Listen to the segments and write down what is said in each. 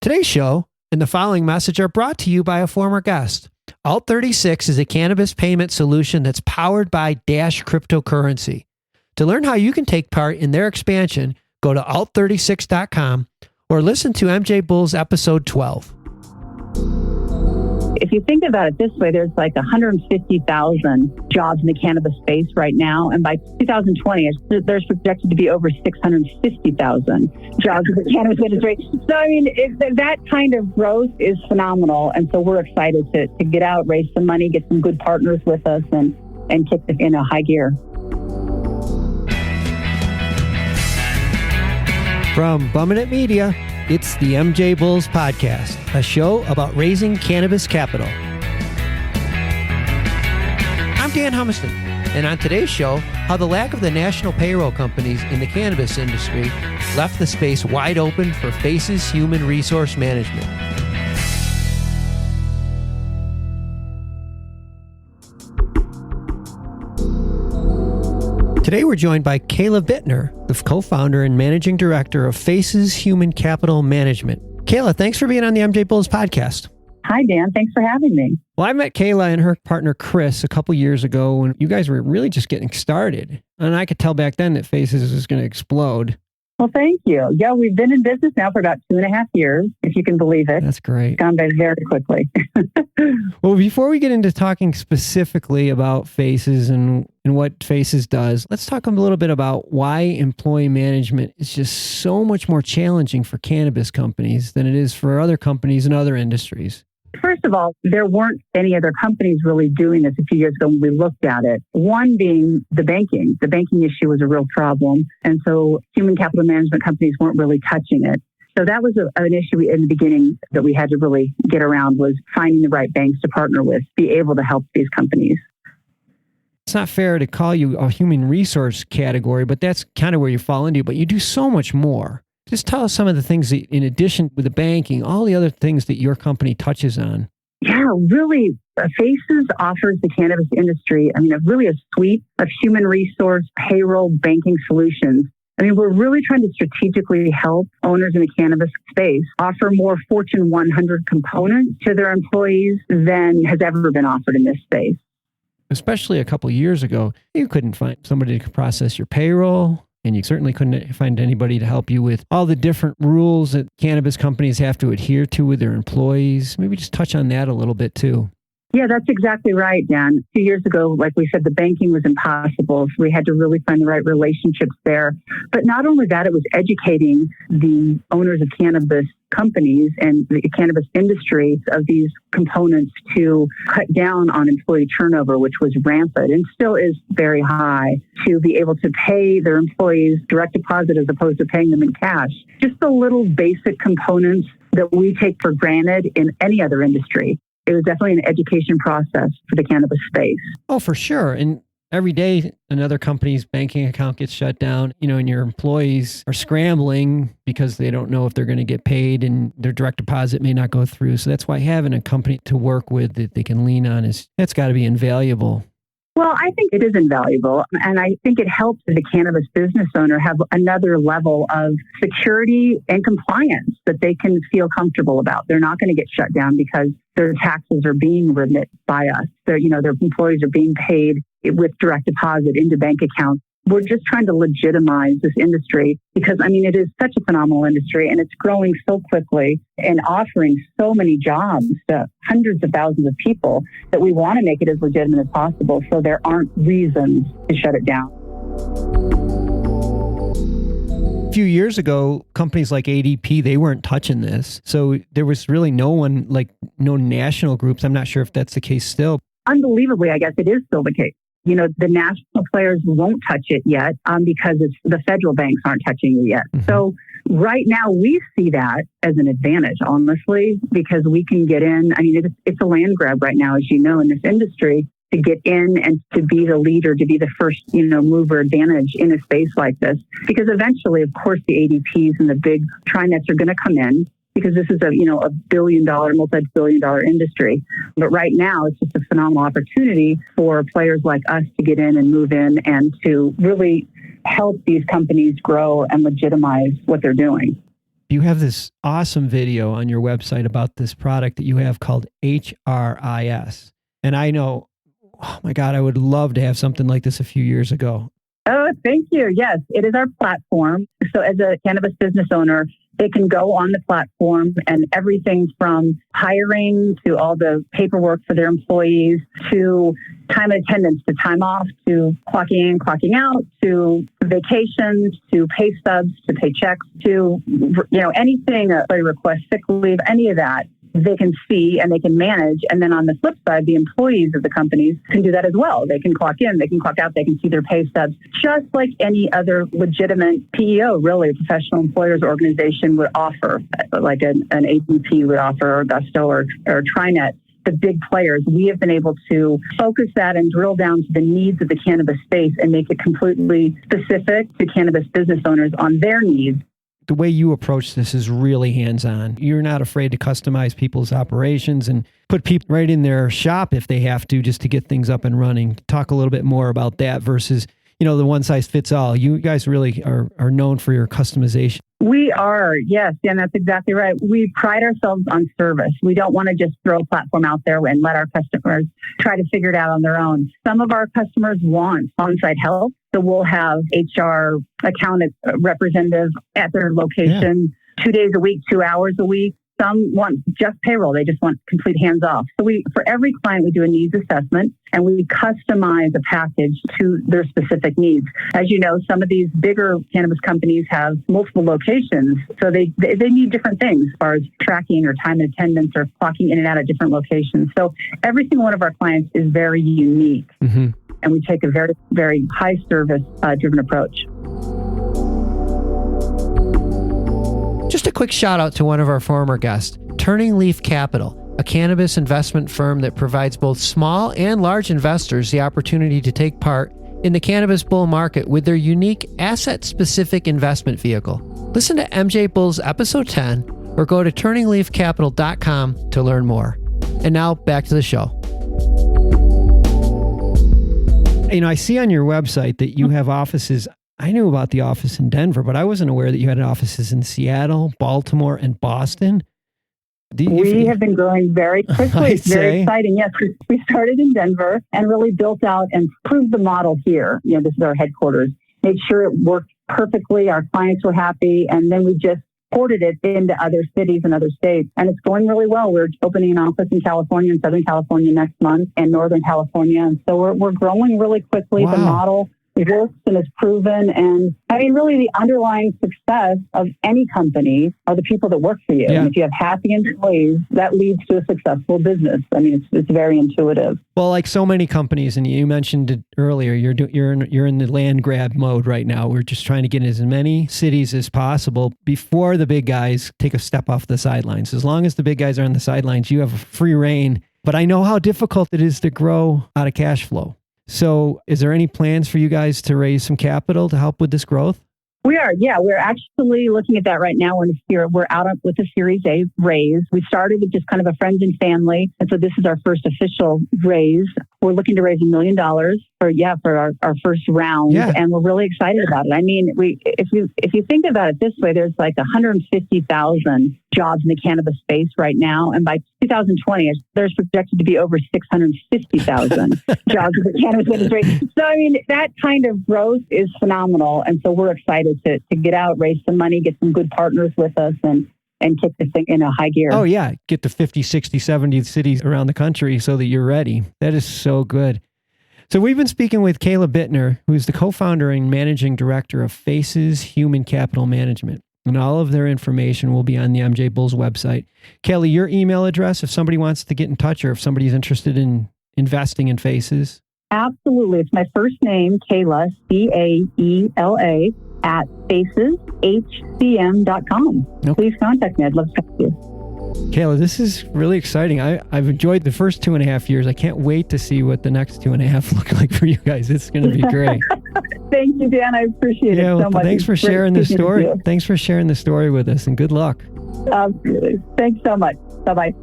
Today's show and the following message are brought to you by a former guest. Alt36 is a cannabis payment solution that's powered by Dash cryptocurrency. To learn how you can take part in their expansion, go to alt36.com or listen to MJBulls episode 12. If you think about it this way, there's like 150,000 jobs in the cannabis space right now. And by 2020, there's projected to be over 650,000 jobs in the cannabis industry. So, I mean, that kind of growth is phenomenal. And so we're excited to get out, raise some money, get some good partners with us, and kick it in a high gear. From Bummin' It Media, it's the MJBulls Podcast, a show about raising cannabis capital. I'm Dan Humiston, and on today's show, how the lack of the national payroll companies in the cannabis industry left the space wide open for FACE's Human Resource Management. Today, we're joined by Caela Bintner, the co-founder and managing director of FACE's Human Capital Management. Caela, thanks for being on the MJBulls Podcast. Hi, Dan. Thanks for having me. Well, I met Caela and her partner, Chris, a couple years ago when you guys were really just getting started. And I could tell back then that FACE's was going to explode. Well, thank you. Yeah, we've been in business now for about 2.5 years, if you can believe it. That's great. It's gone by very quickly. Well, before we get into talking specifically about FACE's and what FACE's does, let's talk a little bit about why employee management is just so much more challenging for cannabis companies than it is for other companies in other industries. First of all, there weren't any other companies really doing this a few years ago when we looked at it. One being the banking. The banking issue was a real problem. And so human capital management companies weren't really touching it. So that was an issue in the beginning that we had to really get around, was finding the right banks to partner with, be able to help these companies. It's not fair to call you a human resource category, but that's kind of where you fall into. But you do so much more. Just tell us some of the things that, in addition with the banking, all the other things that your company touches on. Yeah, really, FACE's offers the cannabis industry, really a suite of human resource, payroll, banking solutions. We're really trying to strategically help owners in the cannabis space offer more Fortune 100 components to their employees than has ever been offered in this space. Especially a couple of years ago, you couldn't find somebody to process your payroll. And you certainly couldn't find anybody to help you with all the different rules that cannabis companies have to adhere to with their employees. Maybe just touch on that a little bit too. Yeah, that's exactly right, Dan. A few years ago, like we said, the banking was impossible. So we had to really find the right relationships there. But not only that, it was educating the owners of cannabis companies and the cannabis industry of these components to cut down on employee turnover, which was rampant and still is very high, to be able to pay their employees direct deposit as opposed to paying them in cash. Just the little basic components that we take for granted in any other industry. It was definitely an education process for the cannabis space. Oh, for sure. And every day, another company's banking account gets shut down, and your employees are scrambling because they don't know if they're going to get paid and their direct deposit may not go through. So that's why having a company to work with that they can lean on that's got to be invaluable. Well, I think it is invaluable. And I think it helps the cannabis business owner have another level of security and compliance that they can feel comfortable about. They're not going to get shut down because their taxes are being remitted by us. Their employees are being paid with direct deposit into bank accounts. We're just trying to legitimize this industry because, it is such a phenomenal industry and it's growing so quickly and offering so many jobs to hundreds of thousands of people that we want to make it as legitimate as possible so there aren't reasons to shut it down. A few years ago, companies like ADP, they weren't touching this. So there was really no national groups. I'm not sure if that's the case still. Unbelievably, I guess it is still the case. The national players won't touch it yet because the federal banks aren't touching it yet. Mm-hmm. So right now we see that as an advantage, honestly, because we can get in. It's a land grab right now, as you know, in this industry, to get in and to be the leader, to be the first, mover advantage in a space like this. Because eventually, of course, the ADPs and the big TriNets are going to come in. Because this is a multi-billion-dollar industry. But right now, it's just a phenomenal opportunity for players like us to get in and move in and to really help these companies grow and legitimize what they're doing. You have this awesome video on your website about this product that you have called HRis. And I know, oh my God, I would love to have something like this a few years ago. Oh, thank you. Yes, it is our platform. So as a cannabis business owner, they can go on the platform and everything from hiring to all the paperwork for their employees to time attendance, to time off, to clocking in, clocking out, to vacations, to pay stubs, to pay checks, to, anything, a request, sick leave, any of that. They can see and they can manage. And then on the flip side, the employees of the companies can do that as well. They can clock in, they can clock out, they can see their pay stubs, just like any other legitimate PEO, really, a professional employers organization would offer, like an APP would offer, or Gusto or TriNet. The big players, we have been able to focus that and drill down to the needs of the cannabis space and make it completely specific to cannabis business owners on their needs. The way you approach this is really hands-on. You're not afraid to customize people's operations and put people right in their shop if they have to, just to get things up and running. Talk a little bit more about that versus, the one size fits all. You guys really are known for your customization. We are, yes, and that's exactly right. We pride ourselves on service. We don't want to just throw a platform out there and let our customers try to figure it out on their own. Some of our customers want on-site help, so we'll have HR account representative at their location 2 days a week, 2 hours a week. Some want just payroll. They just want complete hands-off. So for every client, we do a needs assessment and we customize a package to their specific needs. As you know, some of these bigger cannabis companies have multiple locations. So they need different things as far as tracking or time and attendance or clocking in and out of different locations. So every single one of our clients is very unique. Mm-hmm. And we take a very, very high service driven approach. Just a quick shout out to one of our former guests, Turning Leaf Capital, a cannabis investment firm that provides both small and large investors the opportunity to take part in the cannabis bull market with their unique asset-specific investment vehicle. Listen to MJBulls Episode 10 or go to turningleafcapital.com to learn more. And now back to the show. I see on your website that you have offices. I knew about the office in Denver, but I wasn't aware that you had offices in Seattle, Baltimore, and Boston. We have been growing very quickly. It's very exciting. Yes, we started in Denver and really built out and proved the model here. This is our headquarters. Made sure it worked perfectly. Our clients were happy. And then we just ported it into other cities and other states. And it's going really well. We're opening an office in California and Southern California next month and Northern California. And so we're growing really quickly. Wow. The model works and is proven. And really the underlying success of any company are the people that work for you. Yeah. And if you have happy employees, that leads to a successful business. It's very intuitive. Well, like so many companies, and you mentioned it earlier, you're in the land grab mode right now. We're just trying to get in as many cities as possible before the big guys take a step off the sidelines. As long as the big guys are on the sidelines, you have free reign. But I know how difficult it is to grow out of cash flow. So is there any plans for you guys to raise some capital to help with this growth? We are. Yeah, we're actually looking at that right now. We're out with a Series A raise. We started with just kind of a friends and family. And so this is our first official raise. We're looking to raise $1 million for our first round. Yeah. And we're really excited about it. If you think about it this way, there's like 150,000 jobs in the cannabis space right now. And by 2020, there's projected to be over 650,000 jobs in the cannabis industry. So, that kind of growth is phenomenal. And so we're excited to get out, raise some money, get some good partners with us and kick this thing in a high gear. Oh, yeah. Get to 50, 60, 70 cities around the country so that you're ready. That is so good. So we've been speaking with Caela Bintner, who's the co-founder and managing director of HRis Human Capital Management. And all of their information will be on the MJBulls website. Caela, your email address, if somebody wants to get in touch or if somebody's interested in investing in HRis. Absolutely. It's my first name, Caela, Caela, at HCM.com. Nope. Please contact me. I'd love to talk to you. Caela, this is really exciting. I've enjoyed the first 2.5 years. I can't wait to see what the next 2.5 look like for you guys. It's going to be great. Thank you, Dan. I appreciate it so much. Thanks for sharing the story. Thanks for sharing the story with us, and good luck. Absolutely. Thanks so much. Bye-bye.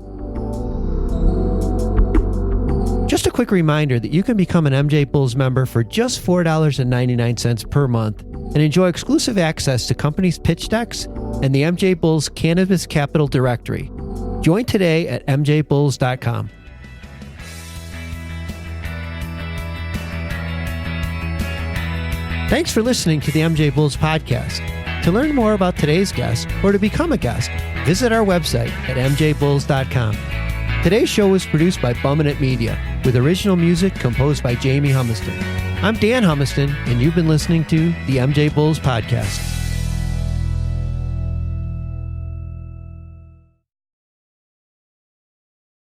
Just a quick reminder that you can become an MJBulls member for just $4.99 per month and enjoy exclusive access to companies' pitch decks, and the MJBulls Cannabis Capital Directory. Join today at MJBulls.com. Thanks for listening to the MJBulls Podcast. To learn more about today's guest or to become a guest, visit our website at MJBulls.com. Today's show was produced by Bumminit Media, with original music composed by Jamie Humiston. I'm Dan Humiston, and you've been listening to the MJBulls Podcast.